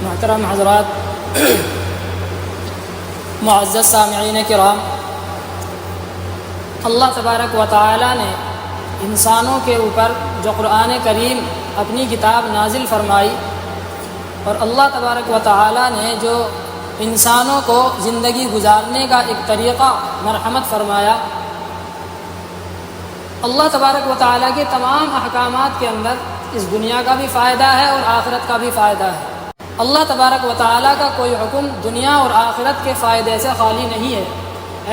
محترم حضرات، معزز سامعین کرام، اللہ تبارک و تعالی نے انسانوں کے اوپر جو قرآن کریم اپنی کتاب نازل فرمائی، اور اللہ تبارک و تعالی نے جو انسانوں کو زندگی گزارنے کا ایک طریقہ مرحمت فرمایا، اللہ تبارک و تعالی کے تمام احکامات کے اندر اس دنیا کا بھی فائدہ ہے اور آخرت کا بھی فائدہ ہے۔ اللہ تبارک و تعالی کا کوئی حکم دنیا اور آخرت کے فائدے سے خالی نہیں ہے۔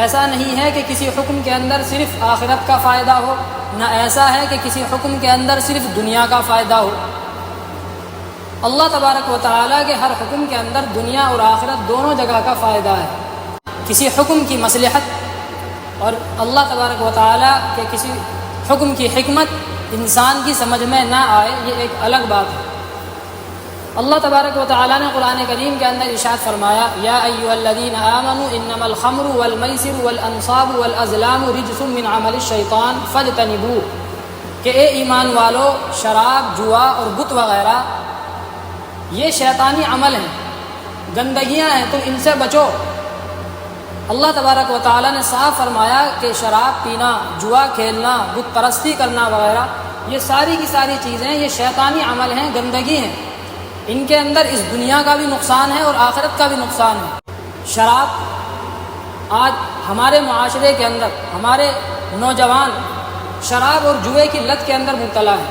ایسا نہیں ہے کہ کسی حکم کے اندر صرف آخرت کا فائدہ ہو، نہ ایسا ہے کہ کسی حکم کے اندر صرف دنیا کا فائدہ ہو۔ اللہ تبارک و تعالی کے ہر حکم کے اندر دنیا اور آخرت دونوں جگہ کا فائدہ ہے۔ کسی حکم کی مصلحت اور اللہ تبارک و تعالی کے کسی حکم کی حکمت انسان کی سمجھ میں نہ آئے، یہ ایک الگ بات ہے۔ اللہ تبارک و تعالی نے قرآن کریم کے اندر ارشاد فرمایا، یا ایھا الذین آمنوا انما الخمر والمیسر والانصاب والازلام رجس من عمل الشیطان فاجتنبوہ، کہ اے ایمان والو، شراب، جوا اور بت وغیرہ یہ شیطانی عمل ہیں، گندگیاں ہیں، تم ان سے بچو۔ اللہ تبارک و تعالی نے صاف فرمایا کہ شراب پینا، جوا کھیلنا، بت پرستی کرنا وغیرہ، یہ ساری کی ساری چیزیں یہ شیطانی عمل ہیں، گندگی ہیں۔ ان کے اندر اس دنیا کا بھی نقصان ہے اور آخرت کا بھی نقصان ہے۔ شراب، آج ہمارے معاشرے کے اندر ہمارے نوجوان شراب اور جوئے کی لت کے اندر مبتلا ہیں۔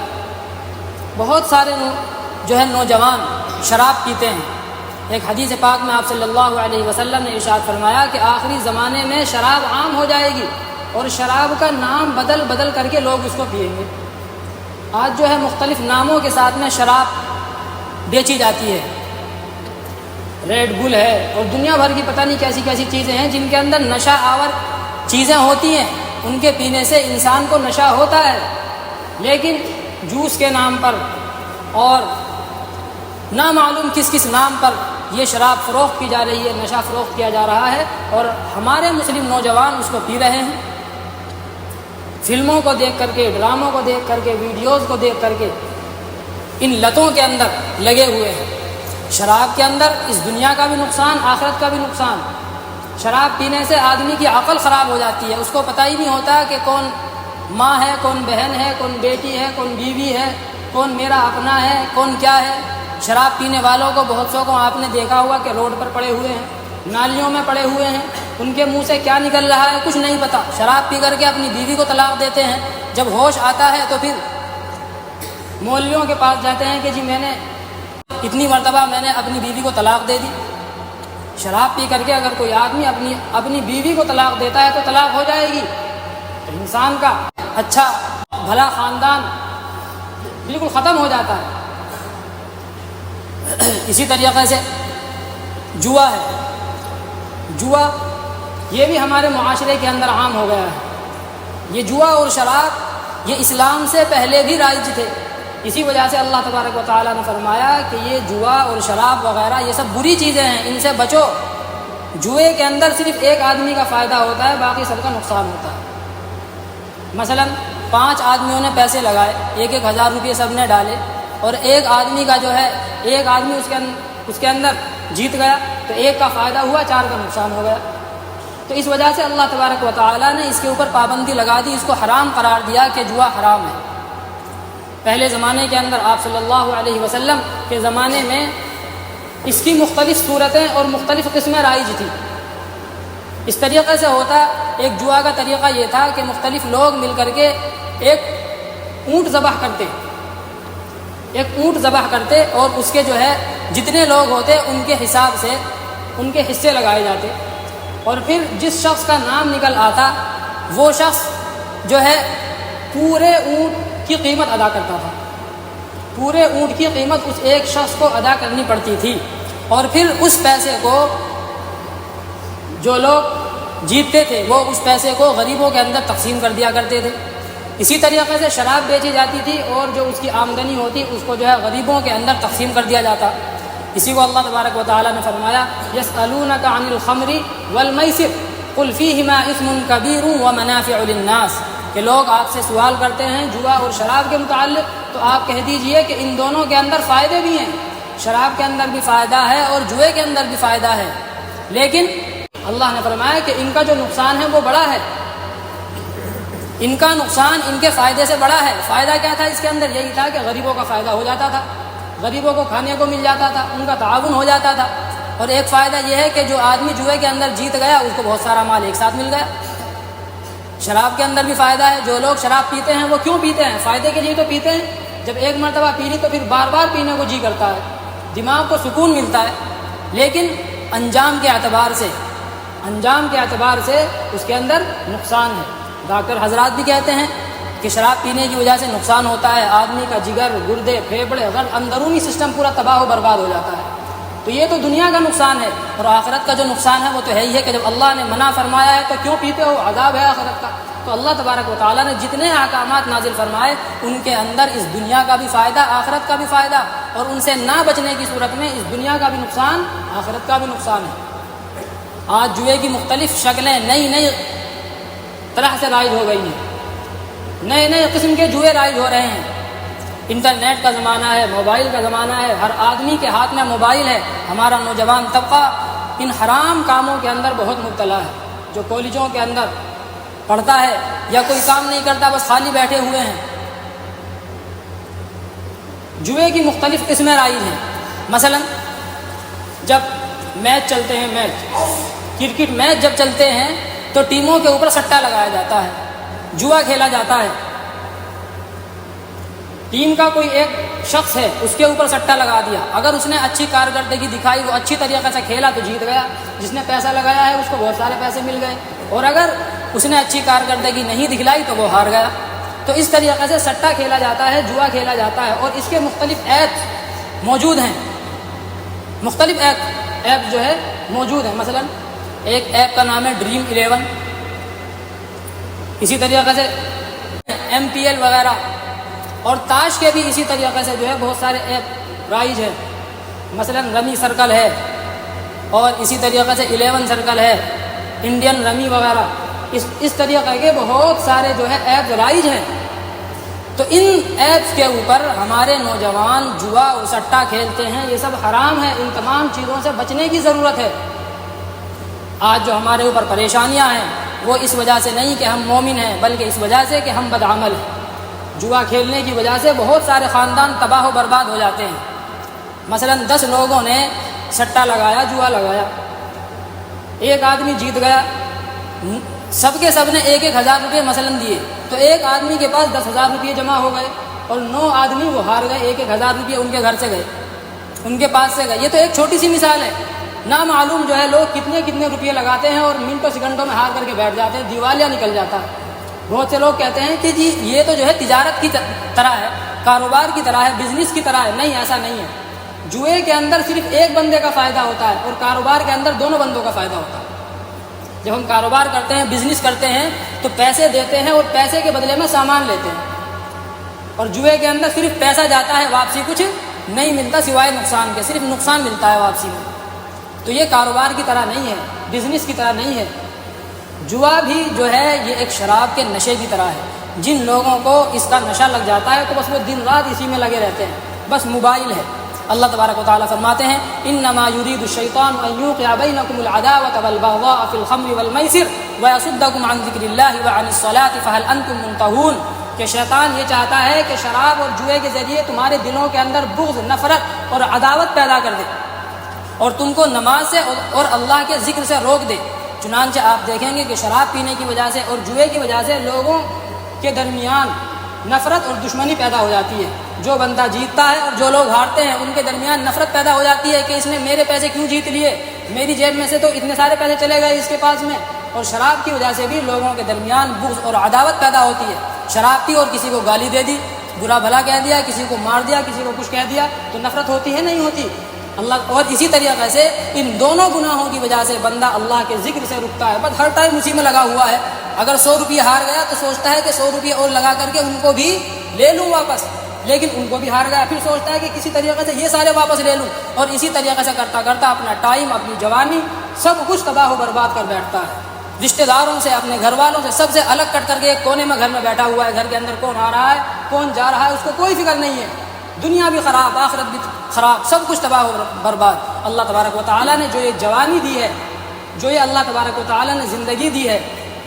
بہت سارے نوجوان شراب پیتے ہیں۔ ایک حدیث پاک میں آپ صلی اللہ علیہ وسلم نے ارشاد فرمایا کہ آخری زمانے میں شراب عام ہو جائے گی اور شراب کا نام بدل بدل کر کے لوگ اس کو پئیں گے۔ آج مختلف ناموں کے ساتھ میں شراب بیچی جاتی ہے، ریڈ بل ہے اور دنیا بھر کی پتہ نہیں کیسی کیسی چیزیں ہیں جن کے اندر نشہ آور چیزیں ہوتی ہیں، ان کے پینے سے انسان کو نشہ ہوتا ہے، لیکن جوس کے نام پر اور نہ معلوم کس کس نام پر یہ شراب فروخت کی جا رہی ہے، نشہ فروخت کیا جا رہا ہے، اور ہمارے مسلم نوجوان اس کو پی رہے ہیں۔ فلموں کو دیکھ کر کے، ڈراموں کو دیکھ کر کے، ویڈیوز کو دیکھ کر کے ان لتوں کے اندر لگے ہوئے ہیں۔ شراب کے اندر اس دنیا کا بھی نقصان، آخرت کا بھی نقصان۔ شراب پینے سے آدمی کی عقل خراب ہو جاتی ہے، اس کو پتہ ہی نہیں ہوتا کہ کون ماں ہے، کون بہن ہے، کون بیٹی ہے، کون بیوی ہے، کون میرا اپنا ہے، کون کیا ہے۔ شراب پینے والوں کو بہت سو کو آپ نے دیکھا ہوا کہ روڈ پر پڑے ہوئے ہیں، نالیوں میں پڑے ہوئے ہیں، ان کے منہ سے کیا نکل رہا ہے کچھ نہیں پتہ۔ شراب پی کر کے اپنی بیوی کو طلاق دیتے ہیں، جب ہوش آتا ہے تو پھر مولویوں کے پاس جاتے ہیں کہ جی میں نے اتنی مرتبہ اپنی بیوی کو طلاق دے دی۔ شراب پی کر کے اگر کوئی آدمی اپنی بیوی کو طلاق دیتا ہے تو طلاق ہو جائے گی، تو انسان کا اچھا بھلا خاندان بالکل ختم ہو جاتا ہے۔ اسی طریقے سے جوا ہے، جوا یہ بھی ہمارے معاشرے کے اندر عام ہو گیا ہے۔ یہ جوا اور شراب یہ اسلام سے پہلے بھی رائج تھے، اسی وجہ سے اللہ تبارک و تعالیٰ نے فرمایا کہ یہ جوا اور شراب وغیرہ یہ سب بری چیزیں ہیں، ان سے بچو۔ جوئے کے اندر صرف ایک آدمی کا فائدہ ہوتا ہے، باقی سب کا نقصان ہوتا ہے۔ مثلا 5 آدمیوں نے پیسے لگائے، 1,000 روپئے سب نے ڈالے، اور ایک آدمی کا ایک آدمی اس کے اندر جیت گیا تو ایک کا فائدہ ہوا، 4 کا نقصان ہو گیا۔ تو اس وجہ سے اللہ تبارک و تعالیٰ نے اس کے اوپر پابندی لگا دی، اس کو حرام قرار دیا کہ جوا حرام ہے۔ پہلے زمانے کے اندر آپ صلی اللہ علیہ وسلم کے زمانے میں اس کی مختلف صورتیں اور مختلف قسمیں رائج تھیں۔ اس طریقے سے ہوتا، ایک جوا کا طریقہ یہ تھا کہ مختلف لوگ مل کر کے ایک اونٹ ذبح کرتے اور اس کے جتنے لوگ ہوتے ان کے حساب سے ان کے حصے لگائے جاتے، اور پھر جس شخص کا نام نکل آتا وہ شخص پورے اونٹ کی قیمت ادا کرتا تھا۔ پورے اونٹ کی قیمت اس ایک شخص کو ادا کرنی پڑتی تھی، اور پھر اس پیسے کو جو لوگ جیتتے تھے وہ اس پیسے کو غریبوں کے اندر تقسیم کر دیا کرتے تھے۔ اسی طریقے سے شراب بیچی جاتی تھی اور جو اس کی آمدنی ہوتی اس کو غریبوں کے اندر تقسیم کر دیا جاتا۔ اسی کو اللہ تبارک و تعالیٰ نے فرمایا، یسألونک عن الخمر والمیسر قل فیہما اثم کبیر ومنافع للناس، کہ لوگ آپ سے سوال کرتے ہیں جوا اور شراب کے متعلق، تو آپ کہہ دیجئے کہ ان دونوں کے اندر فائدے بھی ہیں شراب کے اندر بھی فائدہ ہے اور جوئے کے اندر بھی فائدہ ہے، لیکن اللہ نے فرمایا کہ ان کا جو نقصان ہے وہ بڑا ہے، ان کا نقصان ان کے فائدے سے بڑا ہے۔ فائدہ کیا تھا اس کے اندر؟ یہی تھا کہ غریبوں کا فائدہ ہو جاتا تھا، غریبوں کو کھانے کو مل جاتا تھا، ان کا تعاون ہو جاتا تھا۔ اور ایک فائدہ یہ ہے کہ جو آدمی جوئے کے اندر جیت گیا اس کو بہت سارا مال ایک ساتھ مل گیا۔ شراب کے اندر بھی فائدہ ہے، جو لوگ شراب پیتے ہیں وہ کیوں پیتے ہیں؟ فائدے کے لیے تو پیتے ہیں، جب ایک مرتبہ پی لی تو پھر بار بار پینے کو جی کرتا ہے، دماغ کو سکون ملتا ہے، لیکن انجام کے اعتبار سے اس کے اندر نقصان ہے۔ ڈاکٹر حضرات بھی کہتے ہیں کہ شراب پینے کی وجہ سے نقصان ہوتا ہے، آدمی کا جگر، گردے، پھیپھڑے، اندرونی سسٹم پورا تباہ و برباد ہو جاتا ہے۔ تو یہ تو دنیا کا نقصان ہے، اور آخرت کا جو نقصان ہے وہ تو ہے ہی ہے کہ جب اللہ نے منع فرمایا ہے تو کیوں پیتے ہو؟ عذاب ہے آخرت کا۔ تو اللہ تبارک و تعالیٰ نے جتنے احکامات نازل فرمائے ان کے اندر اس دنیا کا بھی فائدہ، آخرت کا بھی فائدہ، اور ان سے نہ بچنے کی صورت میں اس دنیا کا بھی نقصان، آخرت کا بھی نقصان ہے۔ آج جوئے کی مختلف شکلیں نئی طرح سے رائج ہو گئی ہیں، نئے قسم کے جوئے رائج ہو رہے ہیں۔ انٹرنیٹ کا زمانہ ہے، موبائل کا زمانہ ہے، ہر آدمی کے ہاتھ میں موبائل ہے۔ ہمارا نوجوان طبقہ ان حرام کاموں کے اندر بہت مبتلا ہے، جو کالجوں کے اندر پڑھتا ہے یا کوئی کام نہیں کرتا، بس خالی بیٹھے ہوئے ہیں۔ جوئے کی مختلف قسمیں رائج ہیں۔ مثلا جب میچ چلتے ہیں، کرکٹ میچ جب چلتے ہیں تو ٹیموں کے اوپر سٹا لگایا جاتا ہے، جوا کھیلا جاتا ہے۔ ٹیم کا کوئی ایک شخص ہے، اس کے اوپر سٹا لگا دیا، اگر اس نے اچھی کارکردگی دکھائی، وہ اچھی طریقے سے کھیلا تو جیت گیا، جس نے پیسہ لگایا ہے اس کو بہت سارے پیسے مل گئے، اور اگر اس نے اچھی کارکردگی نہیں دکھلائی تو وہ ہار گیا۔ تو اس طریقے سے سٹا کھیلا جاتا ہے، جوا کھیلا جاتا ہے، اور اس کے مختلف ایپ موجود ہیں، مختلف ایپ جو ہے موجود ہیں۔ مثلا ایک ایپ کا نام ہے ڈریم 11، اسی طریقے سے MPL وغیرہ، اور تاش کے بھی اسی طریقے سے جو ہے بہت سارے ایپ رائج ہیں۔ مثلا رمی سرکل ہے، اور اسی طریقے سے 11 سرکل ہے، انڈین رمی وغیرہ، اس طریقے کے بہت سارے جو ہے ایپ رائج ہیں۔ تو ان ایپس کے اوپر ہمارے نوجوان جوا اور سٹا کھیلتے ہیں، یہ سب حرام ہے، ان تمام چیزوں سے بچنے کی ضرورت ہے۔ آج جو ہمارے اوپر پریشانیاں ہیں وہ اس وجہ سے نہیں کہ ہم مومن ہیں، بلکہ اس وجہ سے کہ ہم بدعمل ہیں۔ جوا کھیلنے کی وجہ سے بہت سارے خاندان تباہ و برباد ہو جاتے ہیں۔ مثلا 10 لوگوں نے سٹا لگایا، جوا لگایا، ایک آدمی جیت گیا، سب کے سب نے 1,000 روپے مثلا دیے، تو ایک آدمی کے پاس 10,000 روپے جمع ہو گئے، اور 9 آدمی وہ ہار گئے، 1,000 روپے ان کے گھر سے گئے، ان کے پاس سے گئے۔ یہ تو ایک چھوٹی سی مثال ہے، نہ معلوم جو ہے لوگ کتنے روپے لگاتے ہیں اور منٹوں سیکنڈوں میں ہار کر کے بیٹھ جاتے ہیں، دیوالیہ نکل جاتا ہے۔ بہت سے لوگ کہتے ہیں کہ جی یہ تو جو ہے تجارت کی طرح ہے، کاروبار کی طرح ہے، بزنس کی طرح ہے۔ نہیں، ایسا نہیں ہے۔ جوئے کے اندر صرف ایک بندے کا فائدہ ہوتا ہے، اور کاروبار کے اندر دونوں بندوں کا فائدہ ہوتا ہے۔ جب ہم کاروبار کرتے ہیں، بزنس کرتے ہیں، تو پیسے دیتے ہیں اور پیسے کے بدلے میں سامان لیتے ہیں، اور جوئے کے اندر صرف پیسہ جاتا ہے، واپسی کچھ نہیں ملتا سوائے نقصان کے، صرف نقصان ملتا ہے واپسی میں۔ تو یہ کاروبار کی طرح نہیں ہے، بزنس کی طرح نہیں ہے۔ جوا بھی جو ہے یہ ایک شراب کے نشے کی طرح ہے۔ جن لوگوں کو اس کا نشہ لگ جاتا ہے تو بس وہ دن رات اسی میں لگے رہتے ہیں، بس موبائل ہے۔ اللہ تبارک و تعالیٰ فرماتے ہیں انما یرید الشیطان ان یوقع بینکم العداوۃ والبغضاء فی الخمر والمیسر ویصدکم عن ذکر اللہ وعن الصلاۃ فہل انتم منتہون، کہ شیطان یہ چاہتا ہے کہ شراب اور جوئے کے ذریعے تمہارے دلوں کے اندر بغض، نفرت اور عداوت پیدا کر دے، اور تم کو نماز سے اور اللہ کے ذکر سے روک دے۔ چنانچہ آپ دیکھیں گے کہ شراب پینے کی وجہ سے اور جوئے کی وجہ سے لوگوں کے درمیان نفرت اور دشمنی پیدا ہو جاتی ہے۔ جو بندہ جیتتا ہے اور جو لوگ ہارتے ہیں ان کے درمیان نفرت پیدا ہو جاتی ہے کہ اس نے میرے پیسے کیوں جیت لیے، میری جیب میں سے تو اتنے سارے پیسے چلے گئے اس کے پاس میں۔ اور شراب کی وجہ سے بھی لوگوں کے درمیان بغض اور عداوت پیدا ہوتی ہے۔ شراب پی اور کسی کو گالی دے دی، برا بھلا کہہ دیا، کسی کو مار دیا، کسی کو کچھ کہہ دیا، تو نفرت ہوتی ہے؟ نہیں ہوتی۔ اللہ اور اسی طریقے سے ان دونوں گناہوں کی وجہ سے بندہ اللہ کے ذکر سے رکتا ہے، بس ہر ٹائم اسی میں لگا ہوا ہے۔ اگر 100 روپے ہار گیا تو سوچتا ہے کہ 100 روپے اور لگا کر کے ان کو بھی لے لوں واپس، لیکن ان کو بھی ہار گیا، پھر سوچتا ہے کہ کسی طریقے سے یہ سارے واپس لے لوں، اور اسی طریقے سے کرتا کرتا اپنا ٹائم، اپنی جوانی، سب کچھ تباہ و برباد کر بیٹھتا ہے۔ رشتہ داروں سے، اپنے گھر والوں سے، سب سے الگ کٹ کر کے ایک کونے میں گھر میں بیٹھا ہوا ہے، گھر کے اندر کون آ رہا ہے، کون جا رہا ہے، اس کو کوئی فکر نہیں ہے۔ دنیا بھی خراب، آخرت بھی خراب، سب کچھ تباہ و برباد۔ اللہ تبارک و تعالیٰ نے جو یہ جوانی دی ہے، جو یہ اللہ تبارک و تعالیٰ نے زندگی دی ہے،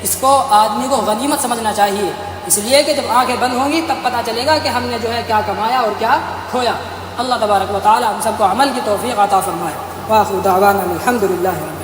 اس کو آدمی کو غنیمت سمجھنا چاہیے، اس لیے کہ جب آنکھیں بند ہوں گی تب پتہ چلے گا کہ ہم نے جو ہے کیا کمایا اور کیا کھویا۔ اللہ تبارک و تعالیٰ ہم سب کو عمل کی توفیق عطا فرمائے۔ وآخر دعوانا الحمد للہ۔